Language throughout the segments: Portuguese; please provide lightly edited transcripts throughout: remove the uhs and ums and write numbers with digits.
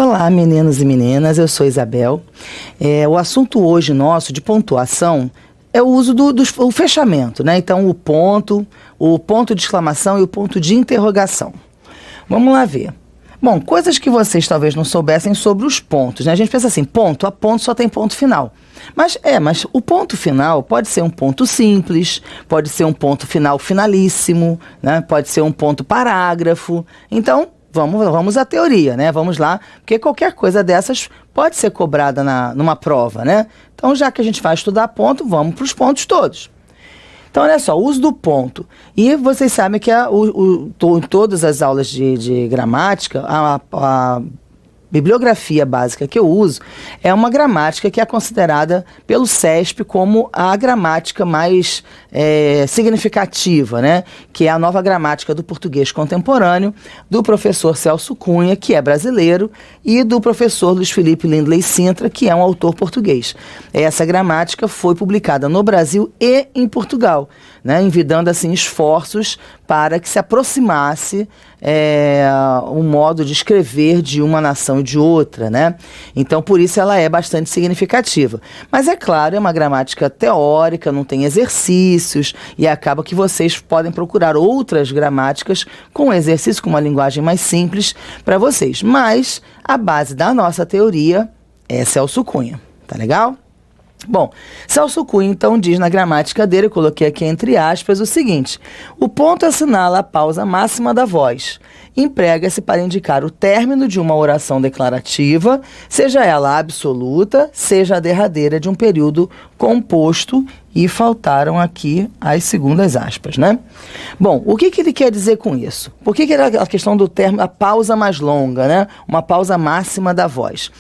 Olá, meninos e meninas, eu sou Isabel. O assunto hoje nosso de pontuação é o uso do fechamento, né? Então, o ponto de exclamação e o ponto de interrogação. Vamos lá ver. Bom, coisas que vocês talvez não soubessem sobre os pontos, né? A gente pensa assim, ponto a ponto só tem ponto final. Mas o ponto final pode ser um ponto simples, pode ser um ponto final finalíssimo, né? Pode ser um ponto parágrafo. Então, vamos à teoria, né? Vamos lá, porque qualquer coisa dessas pode ser cobrada numa prova, né? Então, já que a gente vai estudar ponto, vamos para os pontos todos. Então, olha só, o uso do ponto. E vocês sabem que em todas as aulas de gramática, a bibliografia básica que eu uso é uma gramática que é considerada pelo CESP como a gramática mais significativa, né? Que é a nova gramática do português contemporâneo, do professor Celso Cunha, que é brasileiro, e do professor Luiz Felipe Lindley Sintra, que é um autor português. Essa gramática foi publicada no Brasil e em Portugal, né? Envidando assim esforços para que se aproximasse um modo de escrever de uma nação e de outra, né? Então, por isso ela é bastante significativa. Mas, é claro, é uma gramática teórica, não tem exercícios, e acaba que vocês podem procurar outras gramáticas com exercício, com uma linguagem mais simples para vocês. Mas a base da nossa teoria é Celso Cunha, tá legal? Bom, Celso Cunha, então, diz na gramática dele, eu coloquei aqui entre aspas, o seguinte: o ponto assinala a pausa máxima da voz. Emprega-se para indicar o término de uma oração declarativa, seja ela absoluta, seja a derradeira de um período composto, e faltaram aqui as segundas aspas, né? Bom, o que ele quer dizer com isso? Por que era a questão do término, a pausa mais longa, né? Uma pausa máxima da voz.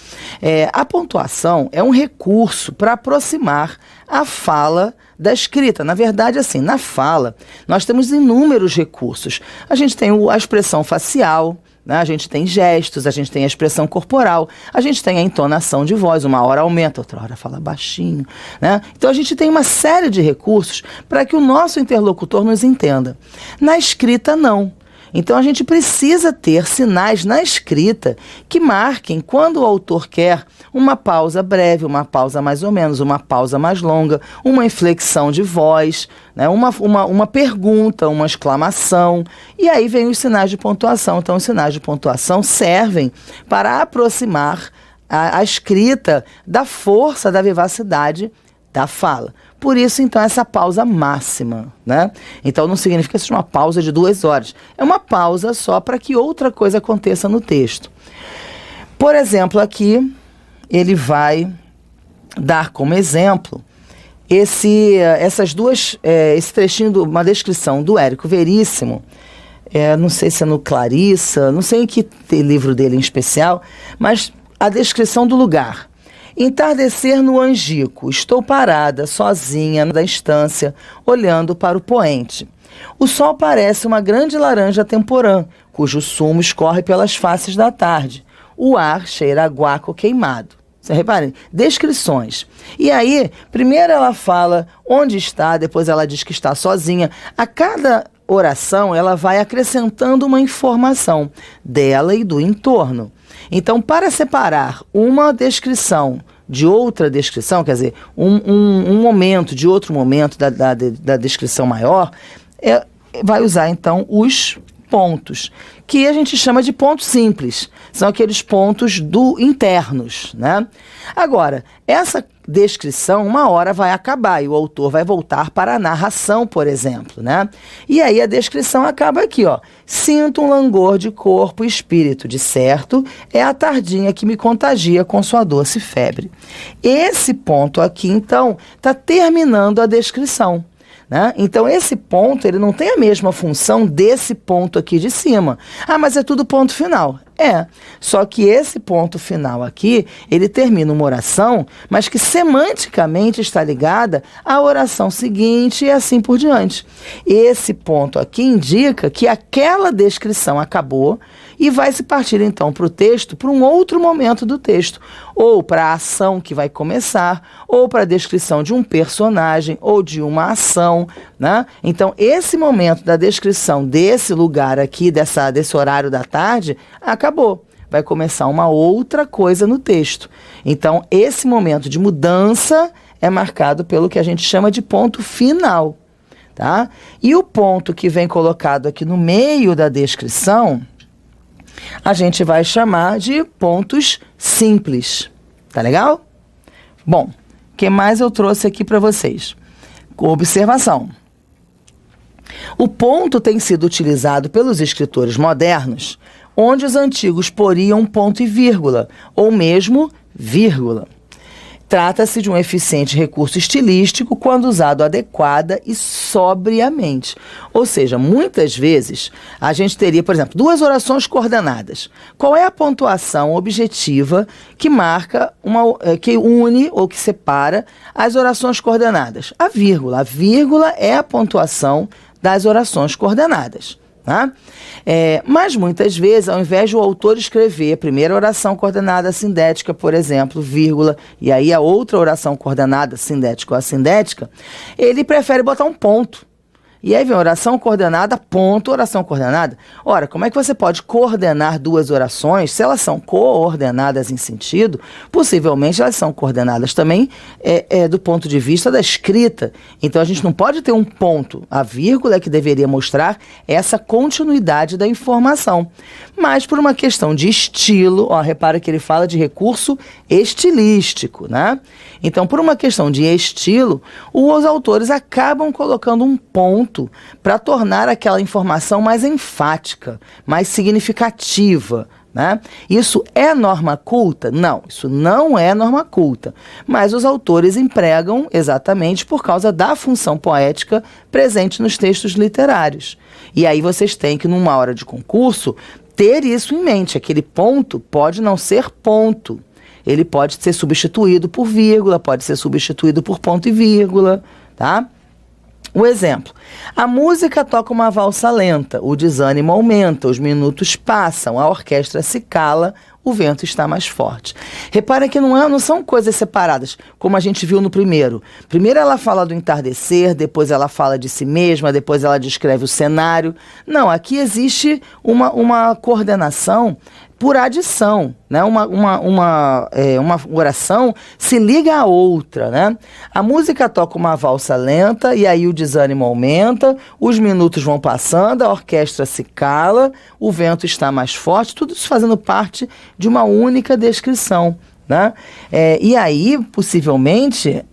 A pontuação é um recurso para aproximar a fala da escrita. Na verdade, assim, na fala, nós temos inúmeros recursos. A gente tem a expressão facial, né? A gente tem gestos, a gente tem a expressão corporal, a gente tem a entonação de voz, uma hora aumenta, outra hora fala baixinho, né? Então a gente tem uma série de recursos para que o nosso interlocutor nos entenda. Na escrita, não. Então a gente precisa ter sinais na escrita que marquem quando o autor quer uma pausa breve, uma pausa mais ou menos, uma pausa mais longa, uma inflexão de voz, né? uma pergunta, uma exclamação. E aí vem os sinais de pontuação. Então os sinais de pontuação servem para aproximar a escrita da força, da vivacidade da fala. Por isso, então, essa pausa máxima, né? Então, não significa que seja uma pausa de 2 horas. É uma pausa só para que outra coisa aconteça no texto. Por exemplo, aqui, ele vai dar como exemplo esse trechinho, uma descrição do Érico Veríssimo, não sei se é no Clarissa, não sei em que livro dele em especial, mas a descrição do lugar. Entardecer no Angico, estou parada, sozinha, da estância, olhando para o poente. O sol parece uma grande laranja temporã, cujo sumo escorre pelas faces da tarde. O ar cheira a guaco queimado. Você reparem, descrições. E aí, primeiro ela fala onde está, depois ela diz que está sozinha. A cada oração, ela vai acrescentando uma informação dela e do entorno. Então, para separar uma descrição de outra descrição, quer dizer, um momento de outro momento da descrição maior, vai usar, então, os pontos, que a gente chama de pontos simples. São aqueles pontos internos, né? Agora, essa descrição, uma hora vai acabar e o autor vai voltar para a narração, por exemplo, né? E aí a descrição acaba aqui, ó. Sinto um langor de corpo e espírito, de certo, é a tardinha que me contagia com sua doce febre. Esse ponto aqui, então, está terminando a descrição, né? Então, esse ponto, ele não tem a mesma função desse ponto aqui de cima. Ah, mas é tudo ponto final. Só que esse ponto final aqui, ele termina uma oração, mas que semanticamente está ligada à oração seguinte e assim por diante. Esse ponto aqui indica que aquela descrição acabou e vai se partir então para o texto, para um outro momento do texto, ou para a ação que vai começar, ou para a descrição de um personagem, ou de uma ação, né? Então, esse momento da descrição desse lugar aqui, desse horário da tarde, acabou. vai começar uma outra coisa no texto. Então, esse momento de mudança é marcado pelo que a gente chama de ponto final, tá? E o ponto que vem colocado aqui no meio da descrição, a gente vai chamar de pontos simples. Tá legal? Bom, o que mais eu trouxe aqui para vocês? Observação. O ponto tem sido utilizado pelos escritores modernos, onde os antigos poriam ponto e vírgula, ou mesmo vírgula. Trata-se de um eficiente recurso estilístico quando usado adequada e sobriamente. Ou seja, muitas vezes a gente teria, por exemplo, duas orações coordenadas. Qual é a pontuação objetiva que marca, que une ou que separa as orações coordenadas? A vírgula. A vírgula é a pontuação das orações coordenadas. Tá? Mas muitas vezes, ao invés de o autor escrever a primeira oração coordenada sindética, por exemplo, vírgula, e aí a outra oração coordenada sindética ou assindética, ele prefere botar um ponto. E aí vem oração coordenada, ponto, oração coordenada. Ora, como é que você pode coordenar duas orações se elas são coordenadas em sentido? Possivelmente elas são coordenadas também do ponto de vista da escrita. Então a gente não pode ter um ponto. A vírgula é que deveria mostrar essa continuidade da informação. Mas por uma questão de estilo, repara que ele fala de recurso estilístico, né? Então, por uma questão de estilo, os autores acabam colocando um ponto para tornar aquela informação mais enfática, mais significativa, né? Isso é norma culta? Não, isso não é norma culta. Mas os autores empregam exatamente por causa da função poética presente nos textos literários. E aí vocês têm que, numa hora de concurso, ter isso em mente. Aquele ponto pode não ser ponto. Ele pode ser substituído por vírgula, pode ser substituído por ponto e vírgula, tá? O exemplo, a música toca uma valsa lenta, o desânimo aumenta, os minutos passam, a orquestra se cala, o vento está mais forte. Repara que não são coisas separadas, como a gente viu no primeiro. Primeiro ela fala do entardecer, depois ela fala de si mesma, depois ela descreve o cenário. Não, aqui existe uma coordenação por adição, né? Uma oração se liga à outra, né? A música toca uma valsa lenta e aí o desânimo aumenta, os minutos vão passando, a orquestra se cala, o vento está mais forte, tudo isso fazendo parte de uma única descrição, né? E aí, possivelmente,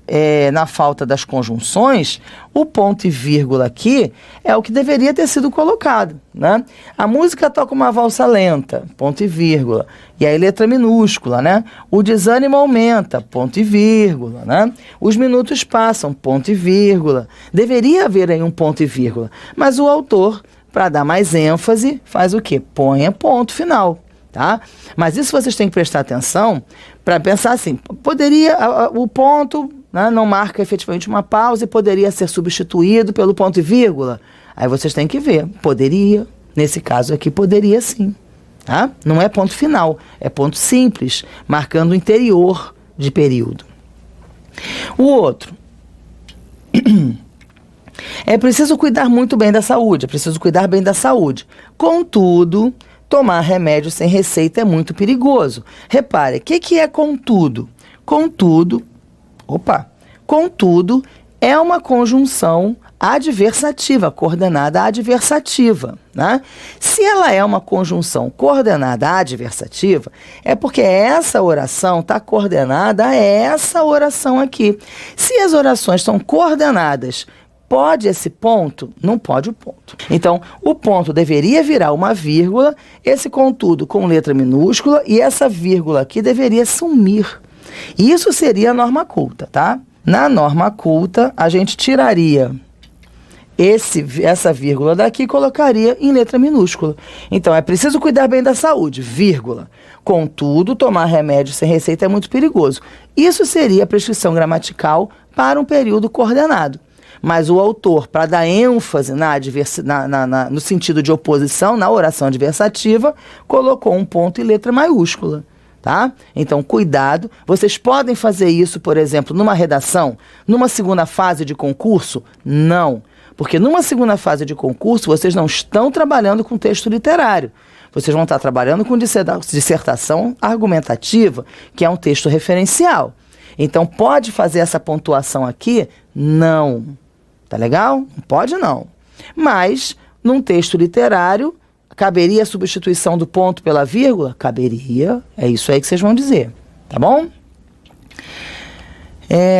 na falta das conjunções, o ponto e vírgula aqui é o que deveria ter sido colocado, né? A música toca uma valsa lenta, ponto e vírgula, e aí letra minúscula, né? O desânimo aumenta, ponto e vírgula, né? Os minutos passam, ponto e vírgula. Deveria haver aí um ponto e vírgula, mas o autor, para dar mais ênfase, faz o quê? Põe ponto final. Tá? Mas isso vocês têm que prestar atenção para pensar assim, poderia, o ponto, né, não marca efetivamente uma pausa e poderia ser substituído pelo ponto e vírgula. Aí vocês têm que ver, poderia, nesse caso aqui poderia sim, tá? Não é ponto final, é ponto simples, marcando o interior de período. O outro, é preciso cuidar muito bem da saúde, é preciso cuidar bem da saúde. Contudo, tomar remédio sem receita é muito perigoso. Repare, o que é contudo? Contudo é uma conjunção adversativa, coordenada adversativa, né? Se ela é uma conjunção coordenada adversativa, é porque essa oração está coordenada a essa oração aqui. Se as orações são coordenadas, pode esse ponto? Não pode o ponto. Então, o ponto deveria virar uma vírgula, esse contudo com letra minúscula, e essa vírgula aqui deveria sumir. Isso seria a norma culta, tá? Na norma culta, a gente tiraria essa vírgula daqui e colocaria em letra minúscula. Então, é preciso cuidar bem da saúde, vírgula. Contudo, tomar remédio sem receita é muito perigoso. Isso seria a prescrição gramatical para um período coordenado. Mas o autor, para dar ênfase no sentido de oposição, na oração adversativa, colocou um ponto e letra maiúscula, tá? Então, cuidado. Vocês podem fazer isso, por exemplo, numa redação, numa segunda fase de concurso? Não. Porque numa segunda fase de concurso, vocês não estão trabalhando com texto literário. Vocês vão estar trabalhando com dissertação argumentativa, que é um texto referencial. Então, pode fazer essa pontuação aqui? Não. Tá legal? Não pode não. Mas, num texto literário, caberia a substituição do ponto pela vírgula? Caberia. É isso aí que vocês vão dizer. Tá bom?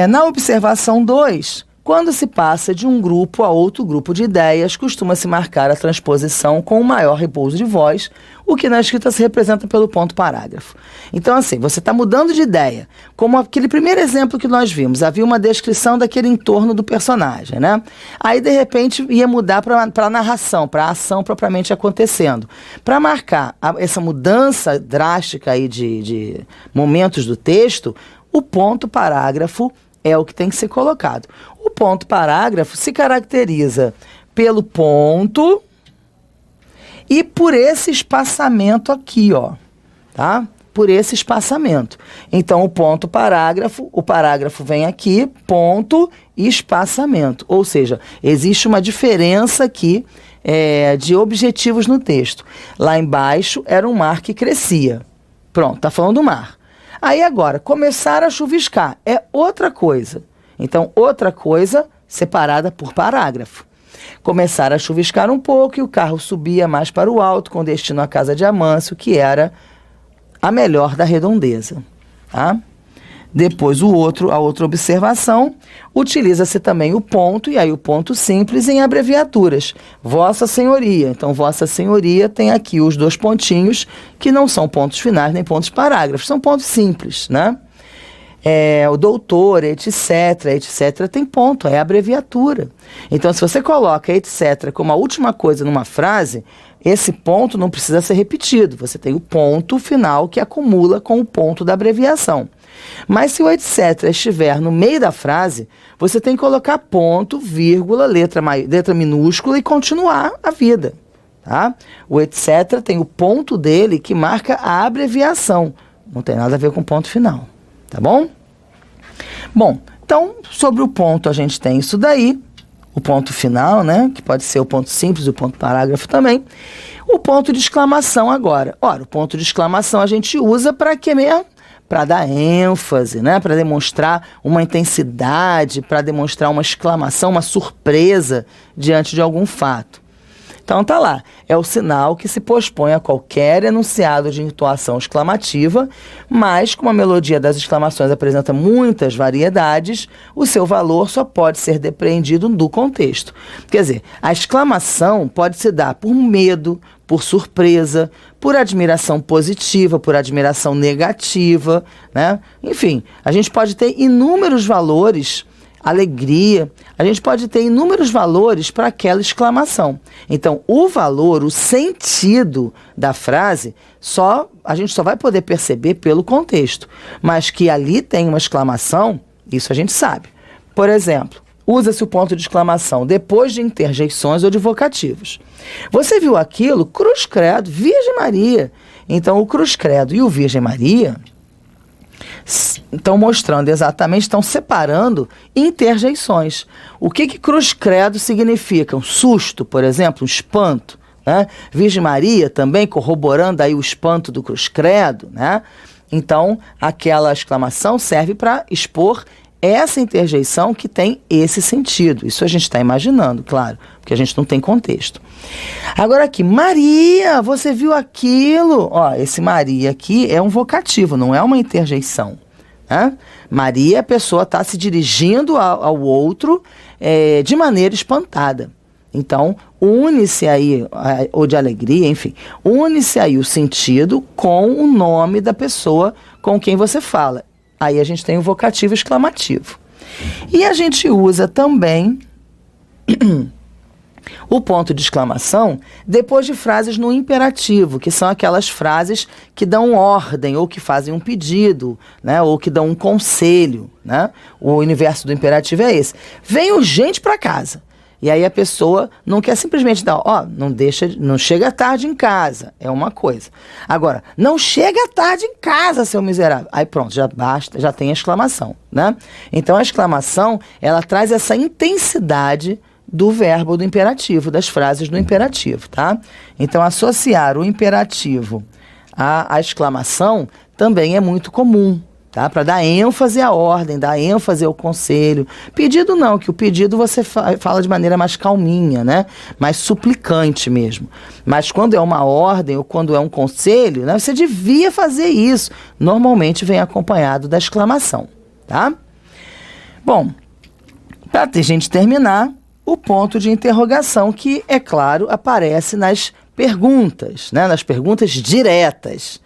Na observação 2, quando se passa de um grupo a outro grupo de ideias, costuma-se marcar a transposição com o maior repouso de voz, o que na escrita se representa pelo ponto parágrafo. Então, assim, você está mudando de ideia. Como aquele primeiro exemplo que nós vimos, havia uma descrição daquele entorno do personagem, né? Aí, de repente, ia mudar para a narração, para a ação propriamente acontecendo. Para marcar essa mudança drástica aí de momentos do texto, o ponto parágrafo é o que tem que ser colocado. O ponto parágrafo se caracteriza pelo ponto e por esse espaçamento aqui, ó, tá? Por esse espaçamento. Então, o parágrafo vem aqui, ponto e espaçamento. Ou seja, existe uma diferença aqui de objetivos no texto. Lá embaixo era um mar que crescia. Pronto, tá falando do mar. Aí agora, começar a chuviscar é outra coisa. Então, outra coisa separada por parágrafo. Começar a chuviscar um pouco e o carro subia mais para o alto com destino à casa de Amâncio, que era a melhor da redondeza. Tá? Depois, a outra observação, utiliza-se também o ponto, e aí o ponto simples em abreviaturas. Vossa Senhoria. Então, Vossa Senhoria tem aqui os dois pontinhos, que não são pontos finais nem pontos parágrafos, são pontos simples, né? O doutor, etc, tem ponto, é abreviatura. Então, se você coloca etc como a última coisa numa frase, esse ponto não precisa ser repetido. Você tem o ponto final que acumula com o ponto da abreviação. Mas se o etc estiver no meio da frase, você tem que colocar ponto, vírgula, letra minúscula e continuar a vida. Tá? O etc tem o ponto dele que marca a abreviação. Não tem nada a ver com o ponto final. Tá bom? Bom, então, sobre o ponto a gente tem isso daí. O ponto final, né? Que pode ser o ponto simples, o ponto parágrafo também. O ponto de exclamação agora. Ora, o ponto de exclamação a gente usa para quê mesmo? Para dar ênfase, né? Para demonstrar uma intensidade, para demonstrar uma exclamação, uma surpresa diante de algum fato. Então tá lá, é o sinal que se pospõe a qualquer enunciado de entoação exclamativa, mas como a melodia das exclamações apresenta muitas variedades, o seu valor só pode ser depreendido do contexto. Quer dizer, a exclamação pode se dar por medo, por surpresa, por admiração positiva, por admiração negativa, né? Enfim, a gente pode ter inúmeros valores, alegria, a gente pode ter inúmeros valores para aquela exclamação. Então, o valor, o sentido da frase, a gente só vai poder perceber pelo contexto. Mas que ali tem uma exclamação, isso a gente sabe. Por exemplo, usa-se o ponto de exclamação depois de interjeições ou de vocativos. Você viu aquilo? Cruz credo, Virgem Maria. Então, o cruz credo e o Virgem Maria estão mostrando exatamente, estão separando interjeições. O que cruz credo significa? Um susto, por exemplo, um espanto, né? Virgem Maria também corroborando aí o espanto do cruz credo, né? Então, aquela exclamação serve para expor essa interjeição que tem esse sentido. Isso a gente está imaginando, claro, porque a gente não tem contexto. Agora aqui, Maria, você viu aquilo? Ó, esse Maria aqui é um vocativo, não é uma interjeição. Né? Maria, a pessoa está se dirigindo ao outro de maneira espantada. Então, une-se aí, ou de alegria, enfim, une-se aí o sentido com o nome da pessoa com quem você fala. Aí a gente tem o vocativo exclamativo. E a gente usa também o ponto de exclamação depois de frases no imperativo, que são aquelas frases que dão ordem, ou que fazem um pedido, né, ou que dão um conselho. Né? O universo do imperativo é esse. Vem urgente para casa. E aí a pessoa não quer simplesmente dar, não chega tarde em casa, é uma coisa. Agora, não chega tarde em casa, seu miserável. Aí pronto, já basta, já tem a exclamação, né? Então a exclamação, ela traz essa intensidade do verbo do imperativo, das frases do imperativo, tá? Então, associar o imperativo à exclamação também é muito comum, tá? Para dar ênfase à ordem, dar ênfase ao conselho. Pedido não, que o pedido você fala de maneira mais calminha, né? Mais suplicante mesmo. Mas quando é uma ordem ou quando é um conselho, né, você devia fazer isso. Normalmente vem acompanhado da exclamação, tá? Bom, para a gente terminar, o ponto de interrogação, que, é claro, aparece nas perguntas, né? Nas perguntas diretas.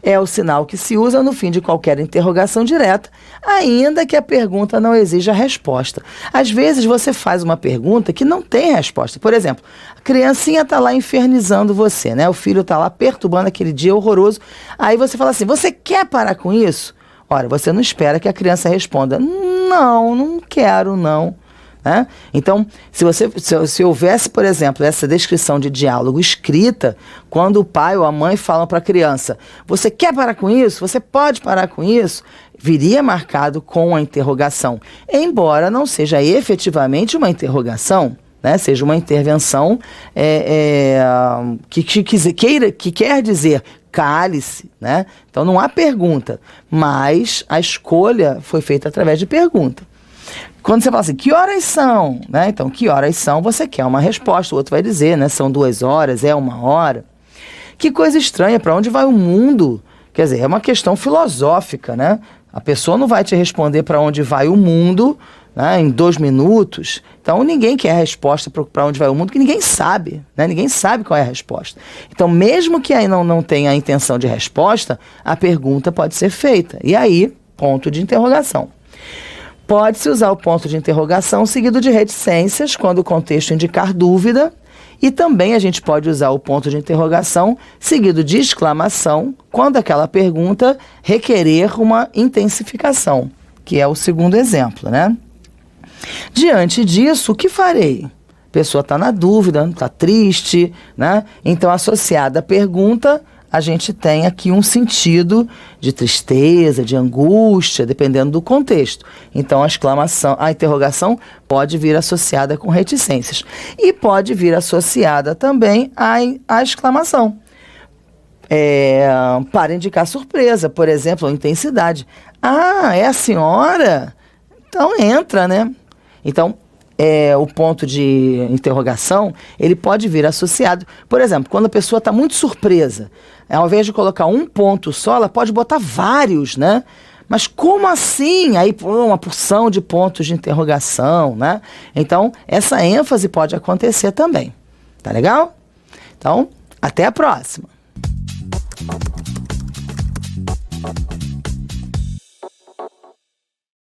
É o sinal que se usa no fim de qualquer interrogação direta, ainda que a pergunta não exija resposta. Às vezes você faz uma pergunta que não tem resposta. Por exemplo, a criancinha está lá infernizando você, né? O filho está lá perturbando aquele dia horroroso. Aí você fala assim, você quer parar com isso? Ora, você não espera que a criança responda, não quero, não. Né? Então, se houvesse, por exemplo, essa descrição de diálogo escrita, quando o pai ou a mãe falam para a criança, você quer parar com isso? Você pode parar com isso? Viria marcado com a interrogação, embora não seja efetivamente uma interrogação, né? Seja uma intervenção que quer dizer cale-se, né? Então não há pergunta, mas a escolha foi feita através de pergunta. Quando você fala assim, que horas são? Né? Então, que horas são? Você quer uma resposta, o outro vai dizer, né? São 2 horas, é 1 hora. Que coisa estranha, para onde vai o mundo? Quer dizer, é uma questão filosófica, né? A pessoa não vai te responder para onde vai o mundo, né, em 2 minutos. Então, ninguém quer a resposta para onde vai o mundo, que ninguém sabe, né? Ninguém sabe qual é a resposta. Então, mesmo que aí não tenha a intenção de resposta, a pergunta pode ser feita. E aí, ponto de interrogação. Pode-se usar o ponto de interrogação seguido de reticências, quando o contexto indicar dúvida, e também a gente pode usar o ponto de interrogação seguido de exclamação, quando aquela pergunta requerer uma intensificação, que é o segundo exemplo, né? Diante disso, o que farei? A pessoa está na dúvida, está triste, né? Então, associada à pergunta, a gente tem aqui um sentido de tristeza, de angústia, dependendo do contexto. Então, a interrogação pode vir associada com reticências. E pode vir associada também à exclamação. Para indicar surpresa, por exemplo, ou intensidade. Ah, é a senhora? Então, entra, né? Então, o ponto de interrogação, ele pode vir associado. Por exemplo, quando a pessoa está muito surpresa, ao invés de colocar um ponto só, ela pode botar vários, né? Mas como assim? Aí, uma porção de pontos de interrogação, né? Então, essa ênfase pode acontecer também. Tá legal? Então, até a próxima.